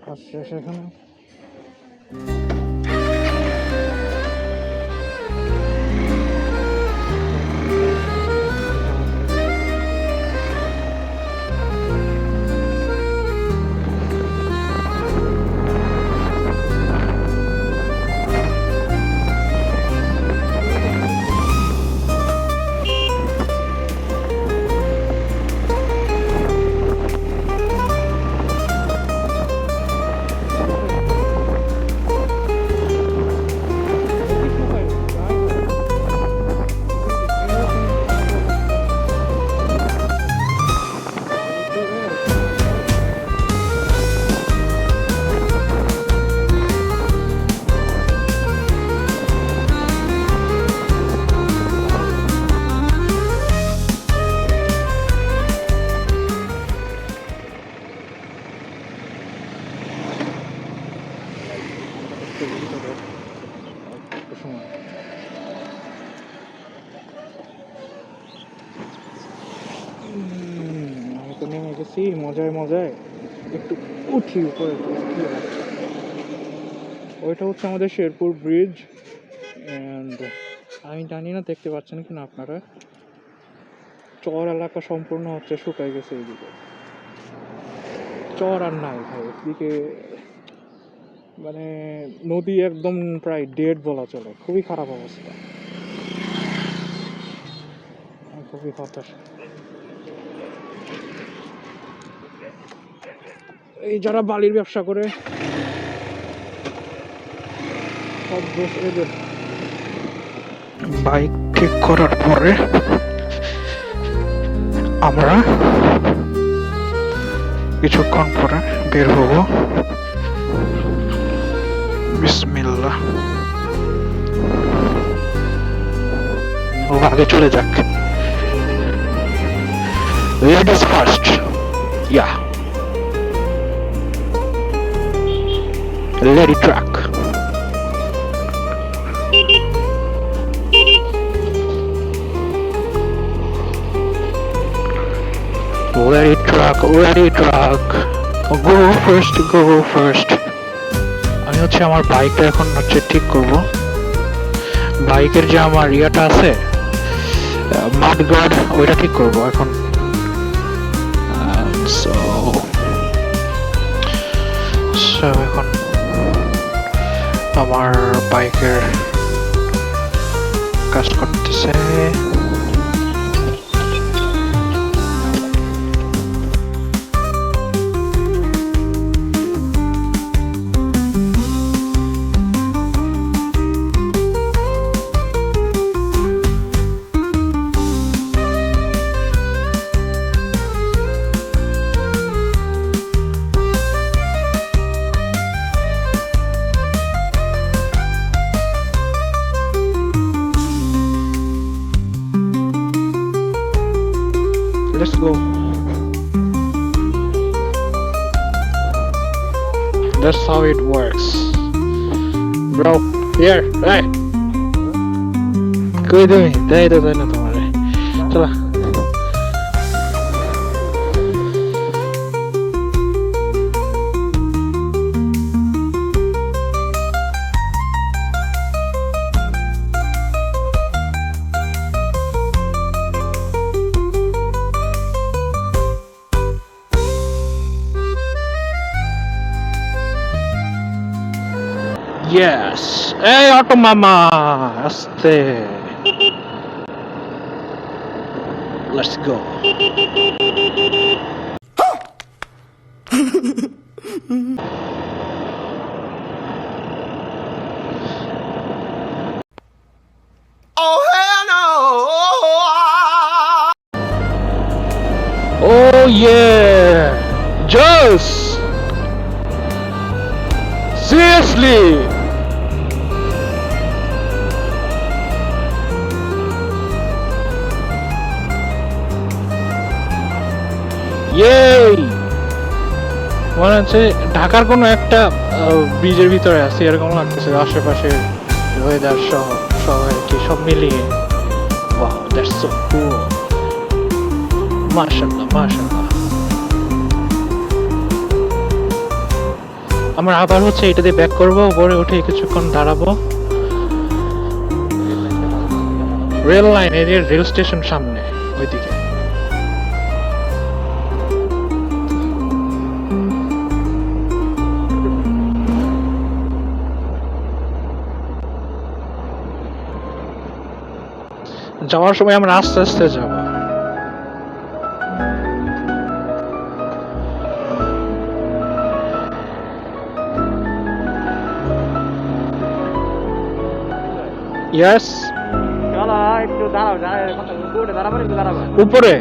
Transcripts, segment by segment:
কাজ শেষ এখানে। আমি তো নেমে গেছি মজায় মজায়, একটু উঠি উপরে। ওইটা হচ্ছে আমাদের শেরপুর ব্রিজ। অ্যান্ড আমি জানি না দেখতে পাচ্ছেন কিনা আপনারা, চর এলাকা সম্পূর্ণ হচ্ছে শুকাই গেছে। এইদিকে চর আর নাই ভাই, এদিকে মানে নদী একদম প্রায় ডেড বলা চলে, খুবই খারাপ অবস্থা, খুবই হতাশ। এই যারা বালির ব্যবসা করে সব দোষ এদের। বাইক ঠিক করার পরে আমরা কিছুক্ষণ পরে বের হব। বিসমিল্লাহ, ও আগে চলে যাক। Ladies first, yeah lady truck. Ready truck, ready truck. Go first, go first. আমি হচ্ছে আমার বাইকটা এখন হচ্ছে ঠিক করব। বাইকের যে আমার ইয়াটা আছে মাড গার্ড, ওইটা ঠিক করব এখন। সো এখন আমার বাইকের কাজ করতেছে। Let's go. That's how it works, bro. Here, hey. কই তুমি? তাই তো তাই না তোমারে। চলো। Yes. Hey, auto mama. Aste. Let's go. Oh hell no. Oh yeah. Just seriously. মনে হচ্ছে ঢাকার কোনো একটা ব্রিজের ভিতরে আছি এরকম লাগতেছে, আশেপাশে ওয়েদার সহ সব আর কি সব মিলিয়ে। ওয়াও, দ্যাটস সো কুল। মাশাআল্লাহ মাশাআল্লাহ। আমরা আবার হচ্ছে এটা দিয়ে ব্যাক করবো, উপরে উঠে কিছুক্ষণ দাঁড়াবো। রেল লাইন, এই রেল স্টেশন সামনে ওইদিকে। যাওয়ার সময় আমরা আস্তে আস্তে যাব। ইয়েস, একটু দাঁড়াও, দাঁড়াবো, একটু দাঁড়াবো। উপরে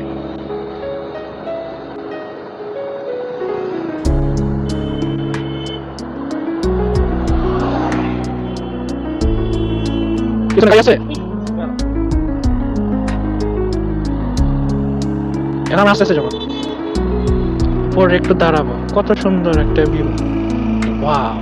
কিছু গাড়ি আছে? এখন আমরা আস্তে আস্তে যাবো, পরে একটু দাঁড়াবো। কত সুন্দর একটা ভিউ, ওয়াও।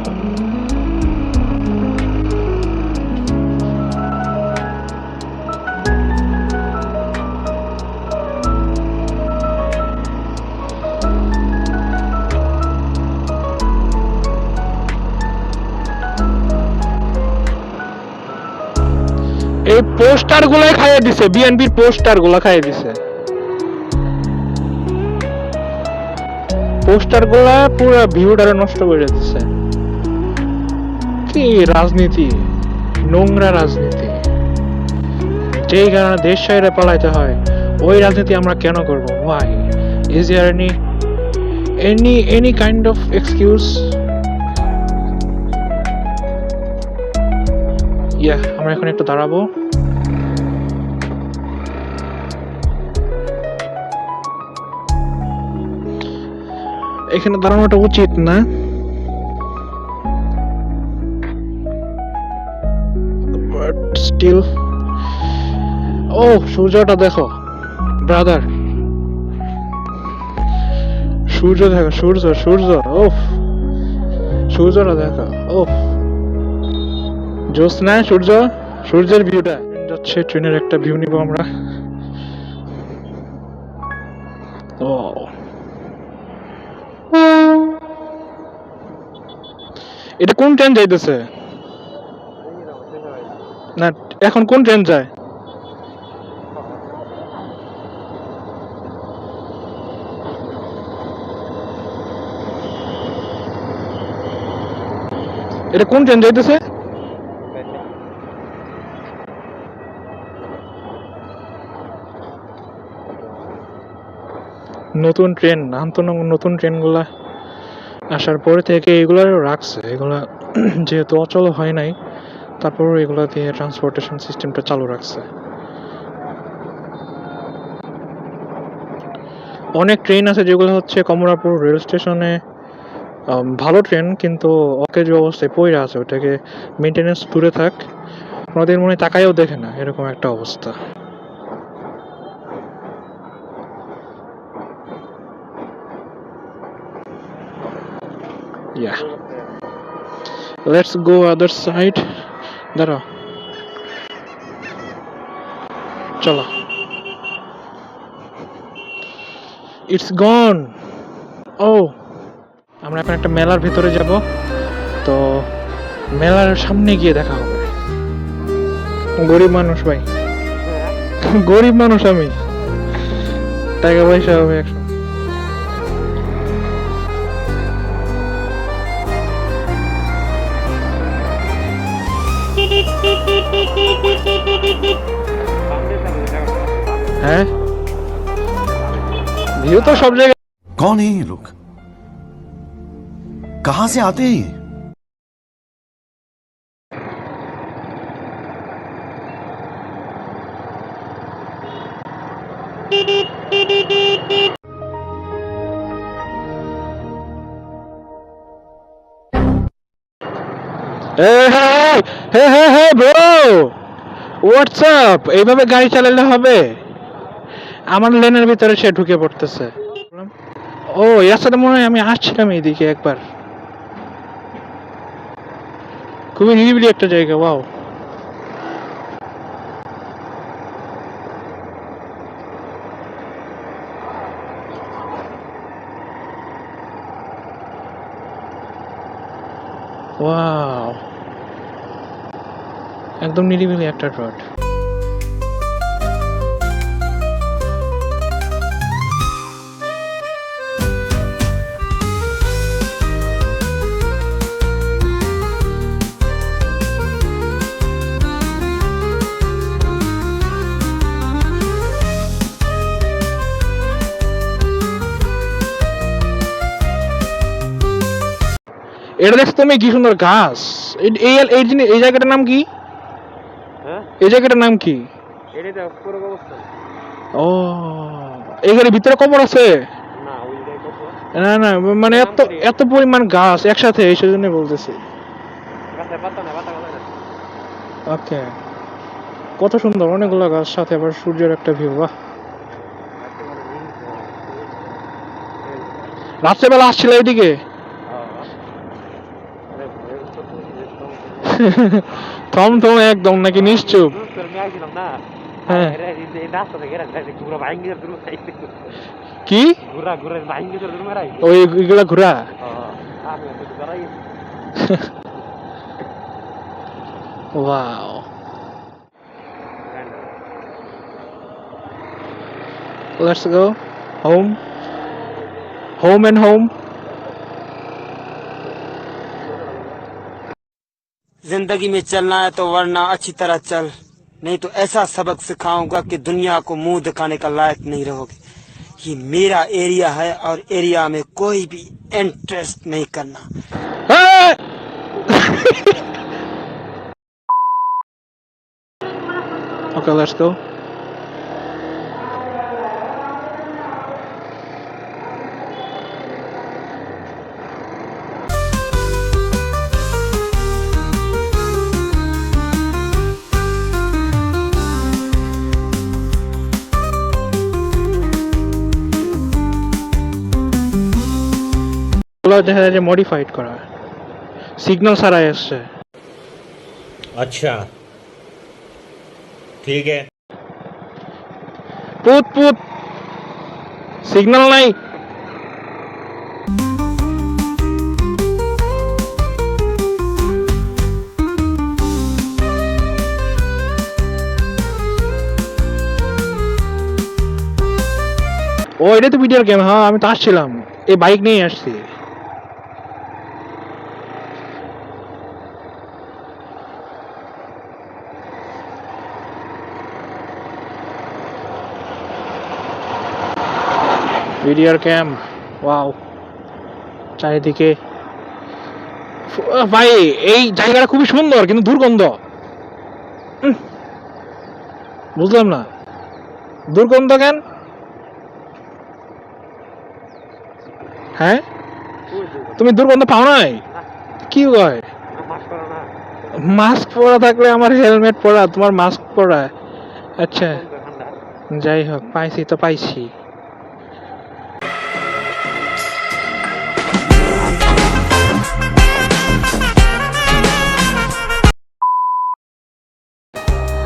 এই পোস্টার গুলাই খাইয়ে দিছে, বিএনপির পোস্টার গুলা খাইয়ে দিছে। পোস্টার গুলা পুরো ভিউটারে নষ্ট করে দিচ্ছে। কি রাজনীতি, নোংরা রাজনীতি, যেই কারণে দেশ ছেড়ে পালাইতে হয়, ওই রাজনীতি আমরা কেন করব? Why? Is there any kind of excuse? Yeah, আমরা এখন একটু দাঁড়াবো। এখানে দাঁড়ানোটা উচিত না, বাট স্টিল। ও, সূর্যটা দেখো ব্রাদার, সূর্য দেখো, সূর্য সূর্য, ওফ, সূর্যটা দেখো, ওফ, জোস না সূর্য, সূর্যের ভিউটা যাচ্ছে। ট্রেনের একটা ভিউ নিব আমরা। ও, এটা কোন ট্রেন যাইতেছে? না, এখন কোন ট্রেন যায়? এটা কোন ট্রেন যাইতেছে? নতুন ট্রেন, নতুন ট্রেনগুলা আসার পরে থেকে এগুলা রাখছে। এগুলা যেহেতু অচল হয় নাই, তারপর এগুলা দিয়ে ট্রান্সপোর্টেশন সিস্টেমটা চালু রাখছে। অনেক ট্রেন আছে যেগুলো হচ্ছে কমলাপুর রেল স্টেশনে ভালো ট্রেন, কিন্তু অকেজ অবস্থায় পড়ে আছে, ওটাকে মেনটেনেন্স দূরে থাক, ওনাদের মনে হয় তাকাইও দেখে না, এরকম একটা অবস্থা। Yeah, let's go other side. দাঁড়াও, চলো। ইটস গন। ও, আমরা এখন একটা মেলার ভিতরে যাব, তো মেলার সামনে গিয়ে দেখা হবে। গরিব মানুষ ভাই, গরিব মানুষ আমি, টাকা পয়সা হবে একশো। হ্যাঁ, ভিউ তো সব জায়গায়। कौन है ये लोग? कहां से आते हैं ये? Bro, WhatsApp? এইভাবে গাড়ি চালালে হবে? আমার লেনের ভিতরে সে ঢুকে পড়তেছে। ও, এর সাথে মনে হয় আমি আসছিলাম এইদিকে একবার। খুবই নিরিবিলি একটা জায়গা, ওয়াও। ওয়াও, একদম নিরিবিলি একটা রোড। এটা দেখছো তুমি কি সুন্দর গাছ। এই এই জিনিস, এই জায়গাটার নাম কি? হ্যাঁ, এই জায়গাটার নাম কি? এটাই তো পুরো অবস্থা। ও, এখানে ভিতরে কবর আছে? না, ওই জায়গায় কত না না, মানে এত এত পরিমাণ গাছ একসাথে, এই সেজন্য বলতেছি। গাছের পাতা না, পাতা গাছ। ওকে, কত সুন্দর, অনেকগুলো গাছ সাথে আবার সূর্যের একটা ভিউ। বাহ, রাত্রেবেলা আসছিল এইদিকে? থম থম একদম নাকি নিশ্চুপ? হ্যাঁ, কি ওই এগুলা ঘোরা? Wow, let's go home, home and home. जिंदगी में चलना है तो वरना अच्छी तरह चल, नहीं तो ऐसा सबक सिखाऊंगा कि दुनिया को मुंह दिखाने का लायक नहीं रहोगे। ये मेरा एरिया है और एरिया में कोई भी इंटरेस्ट नहीं करना। Okay, let's go. দেখা যায় যে মডিফাইড করা, সিগন্যাল ছাড়াই আসছে। अच्छा ठीक है। পুত পুত, সিগন্যাল নাই। ও, এটা তো ভিডিওর গেম। হ্যাঁ, আমি তো আসছিলাম, এই বাইক নিয়ে আসছি। ভিডিওর ক্যাম্প, ওয়াও, চারিদিকে। ভাই, এই জায়গাটা খুবই সুন্দর কিন্তু দুর্গন্ধ। বুঝলাম না, দুর্গন্ধ কেন? হ্যাঁ, তুমি দুর্গন্ধ পাও নাই? কি হয়, মাস্ক পরা থাকলে আমার হেলমেট পরা, তোমার মাস্ক পরা। আচ্ছা, যাই হোক, পাইছি তো পাইছি।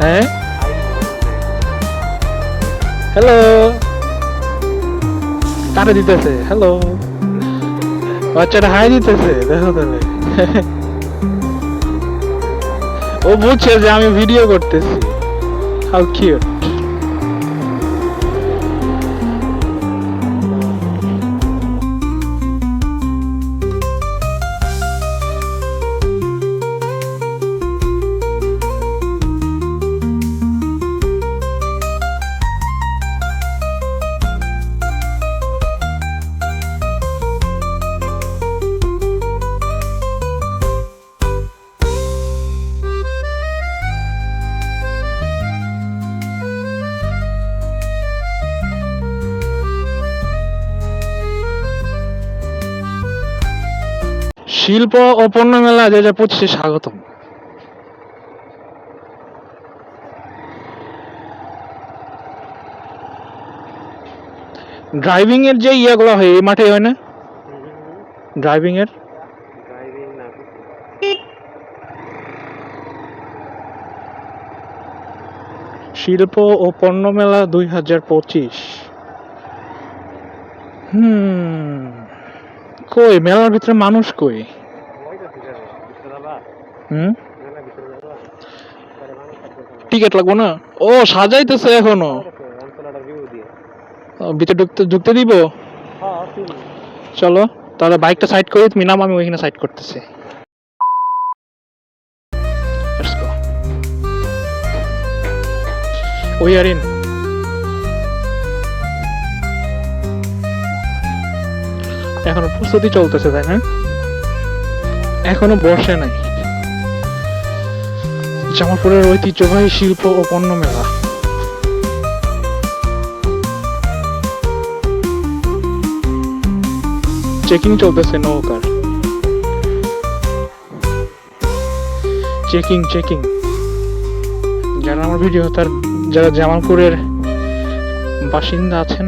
হ্যাঁ, হ্যালো, কারে দিতেছে হ্যালো? বাচ্চাটা হাই দিতেছে, দেখো তাহলে। ও বুঝছে যে আমি ভিডিও করতেছি। How cute. শিল্প ও পণ্য মেলা 2025-এ স্বাগতম। ড্রাইভিং এর যে ইয়াগুলো হয় এই মাঠে হয় না? ড্রাইভিং এর শিল্প ও পণ্য মেলা 2025। কই মেলার ভিতরে মানুষ কই? হুম, মেলা ভিতরে যাবো পরে মানুষ থাকবে ওখানে। টিকিট লাগবো না? ও সাজাইতেছে এখনো। অঞ্চলটার ভিউ দিয়ে। ভিতরে ঢুকতে ঢুকতে দিব? হ্যাঁ চিনি। চলো তাহলে বাইকটা সাইড করে তুমি নাম, আমি ওইখানে সাইড করতেছি। Let's go. We are in. এখনো প্রস্তুতি চলতেছে তাই না? এখনো বসে নাই। জামালপুরের ঐতিহ্যবাহী শিল্প ও পণ্য মেলা। চেকিং চলতেছে নৌকার। Checking checking. যারা আমার ভিডিও তার যারা জামালপুরের বাসিন্দা আছেন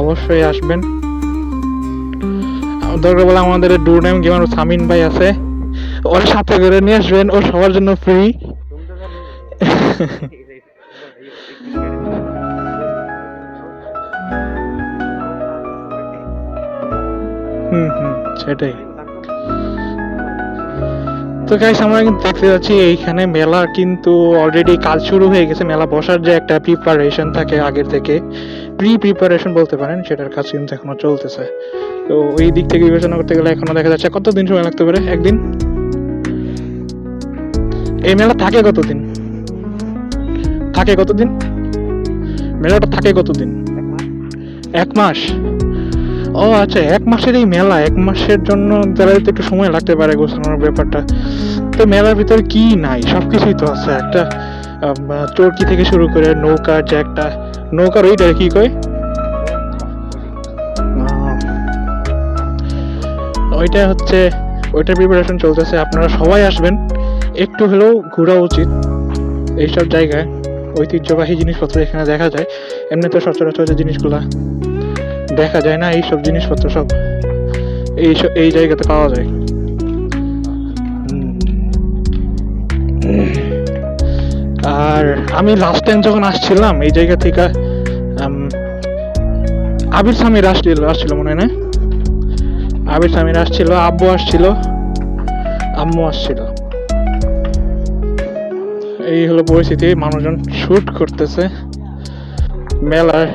অবশ্যই আসবেন। দরকার বলে আমাদের ডুর নাইম গেমার সামিন ভাই আছে, ওর সাথে করে নিয়ে আসবেন, ও সবার জন্য ফ্রি। তুমি তো জানি। হুম হুম, সেটাই। তো গাইস আমরা কিন্তু দেখতে যাচ্ছি এইখানে মেলা কিন্তু অলরেডি কাজ শুরু হয়ে গেছে। মেলা বসার যে একটা প্রিপারেশন থাকে আগের থেকে, প্রিপারেশন বলতে পারেন, সেটার কাজ কিন্তু এখনো চলতেছে। তো ওই দিক থেকে বিবেচনা করতে গেলে এখনো দেখা যাচ্ছে কতদিন সময় লাগতে পারে? একদিন? এই মেলা থাকে কতদিন? থাকে কতদিন? মেলাটা থাকে কতদিন? এক মাস? ও আচ্ছা, এক মাসের এই মেলা, এক মাসের জন্য তাহলে তো একটু সময় লাগতে পারে গোছানোর ব্যাপারটা। তো মেলার ভিতরে কি নাই? সবকিছুই তো আছে। একটা চরকি থেকে শুরু করে নৌকা, যে একটা নৌকার ওইটা কি কয়, ওইটা হচ্ছে, ওইটার প্রিপারেশন চলতেছে। আপনারা সবাই আসবেন, একটু হলেও ঘোরা উচিত এইসব জায়গায়। ঐতিহ্যবাহী জিনিসপত্র এখানে দেখা যায়, এমনিতে সচরাচর যে জিনিসগুলা দেখা যায় না, এইসব জিনিসপত্র সব এই জায়গাতে পাওয়া যায়। আর আমি লাস্ট টাইম যখন আসছিলাম এই জায়গা থেকে, আবির সামির আসছিল মনে হয় না? আবির সামির আসছিল, আব্বু আসছিল, আম্মু আসছিল। এই হলো পরিস্থিতি, মানুষজন শুট করতেছে মেলার।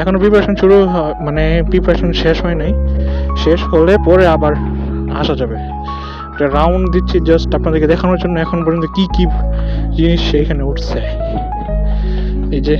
এখনো প্রিপারেশন শুরু মানে প্রিপারেশন শেষ হয় নাই, শেষ হলে পরে আবার আসা যাবে। একটা রাউন্ড দিচ্ছি জাস্ট আপনাদেরকে দেখানোর জন্য এখন পর্যন্ত কি কি জিনিস এখানে উঠছে। এই যে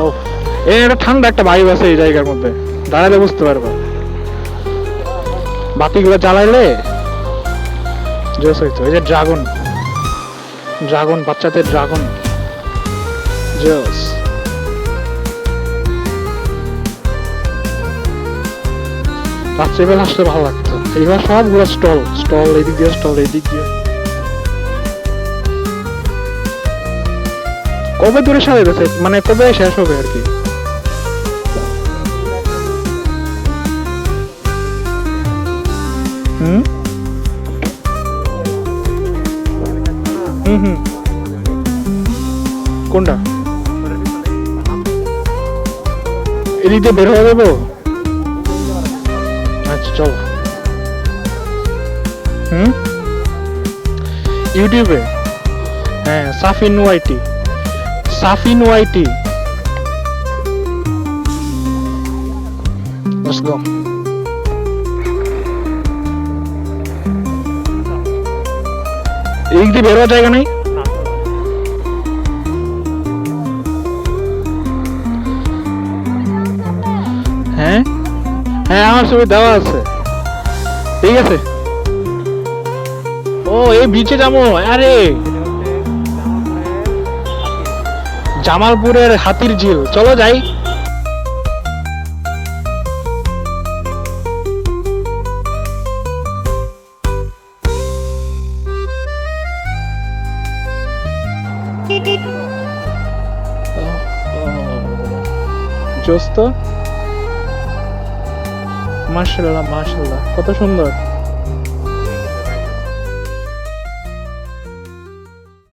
ও এটা ঠান্ডা একটা ভাইব আছে এই জায়গার মধ্যে, দাঁড়ালে বুঝতে পারবা। বাতিগুলো জ্বালাইলে জোস হইতো। এই যে ড্রাগন, ড্রাগন বাচ্চাদের ড্রাগন জোস। রাত্রিবেলা আসলে ভালো লাগতো। এইবার সবগুলো স্টল স্টল, এদিক দিয়ে স্টল, এদিক দিয়ে। কবে ধরে সারা গেছে, মানে কবে শেষ হবে আর কি? হুম হুম হুম, কোনটা? এদিক দিয়ে বের হয়ে যাবো? আচ্ছা চলো। হুম, ইউটিউবে, হ্যাঁ, সাফিন ওয়াইটি, সাফিন ওয়াইটি। Let's go. এই দিকে বের হওয়ার জায়গা নেই? হ্যাঁ হ্যাঁ, আমার ছবি দেওয়া আছে, ঠিক আছে। ও এই বিচে যাবো, আরে জামালপুরের হাতির ঝিল, চলো যাই। জোস তো, মাশাআল্লাহ মাশাআল্লাহ, কত সুন্দর।